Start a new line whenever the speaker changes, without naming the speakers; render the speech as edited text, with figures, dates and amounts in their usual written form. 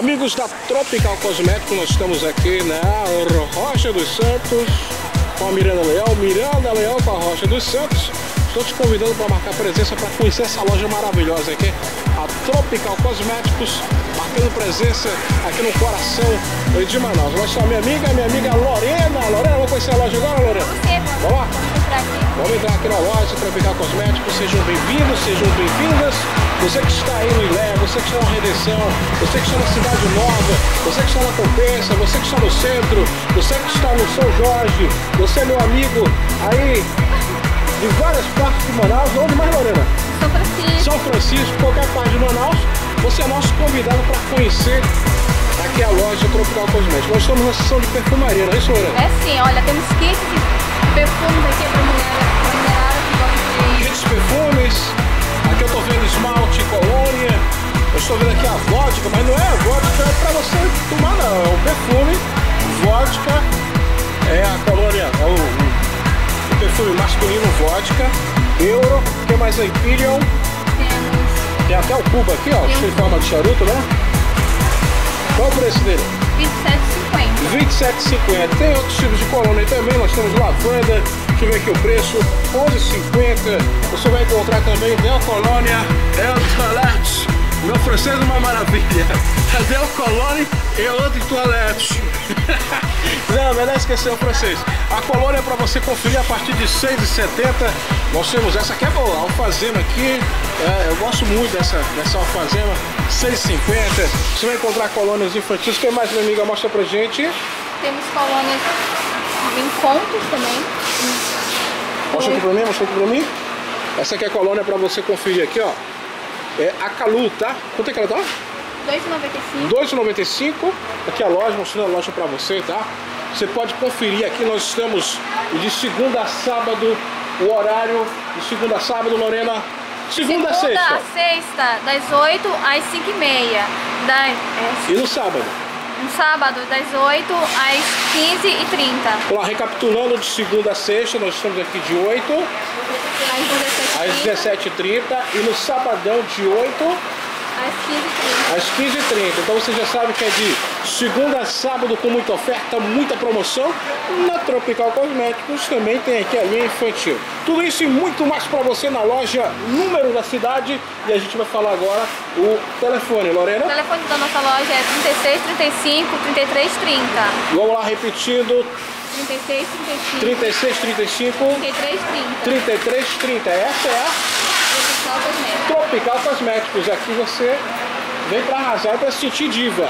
Amigos da Tropical Cosméticos, nós estamos aqui na Rocha dos Santos com a Miranda Leão com a Rocha dos Santos. Estou te convidando para marcar presença, para conhecer essa loja maravilhosa aqui, a Tropical Cosméticos, marcando presença aqui no coração de Manaus. Nós estamos minha amiga Lorena. Lorena, vamos conhecer a loja agora, Lorena? Vamos lá? Vamos entrar aqui na loja Tropical Cosméticos. Sejam bem-vindos, sejam bem-vindas. Você que está aí no Ilé, você que está na Redenção, você que está na Cidade Nova, você que está na Compensa, você que está no centro, você que está no São Jorge, você, meu amigo, aí de várias partes de Manaus. Onde mais, Lorena?
São Francisco.
São Francisco, qualquer parte de Manaus, você é nosso convidado para conhecer aqui a loja Tropical Cosméticos. Nós estamos na seção de perfumaria, não é isso, Lorena?
É sim, olha, temos kits de perfumes aqui para mulherada que gosta de...
Kits perfumes, aqui eu estou vendo esmalte, colônia, eu estou vendo aqui a vodka, mas não é a vodka para você tomar não, é o perfume, vodka, é a colônia, é o perfume masculino vodka, Euro, o que mais aí? Imperial. Tem até o cubo aqui, ó, em forma de charuto, né? Qual o preço dele?
R$27,50.
R$27,50. Tem outros tipos de colônia também, nós temos lavanda, deixa eu ver aqui o preço, R$11,50. Você vai encontrar também Del Colônia, El Toilette. Meu francês é uma maravilha. Del Colônia e Eau de Toilette. Não, melhor esquecer o francês. A colônia é para você conferir a partir de R$6,70. Nós temos essa aqui, é boa, a alfazema aqui. Eu gosto muito dessa alfazema. R$6,50. Você vai encontrar colônias infantis. O que mais, minha amiga? Mostra pra gente.
Temos colônias em contos também.
Mostra aqui pra mim, Essa aqui é a colônia para você conferir aqui, ó. É a Calu, tá? Quanto é que ela tá?
R$2,95.
Aqui a loja, mostrando a loja para você, tá? Você pode conferir aqui, nós estamos de segunda a sábado, o horário de segunda a sábado, Lorena. Segunda a sexta,
das 8 às 5h30.
E no sábado?
No sábado, das 8 às 15h30.
Lá, recapitulando, de segunda a sexta, nós estamos aqui de 8 às 17h30 e no sabadão de 8 às 15h30. Então você já sabe que é de segunda a sábado com muita oferta, muita promoção. Na Tropical Cosméticos também tem aqui a linha infantil. Tudo isso e muito mais para você na loja número da cidade. E a gente vai falar agora o telefone, Lorena.
O telefone da nossa loja é 36 35 33 30.
Vamos lá, repetindo.
36 35
33 30. Essa é a Tropical Cosméticos. Aqui você vem para arrasar e para se sentir diva.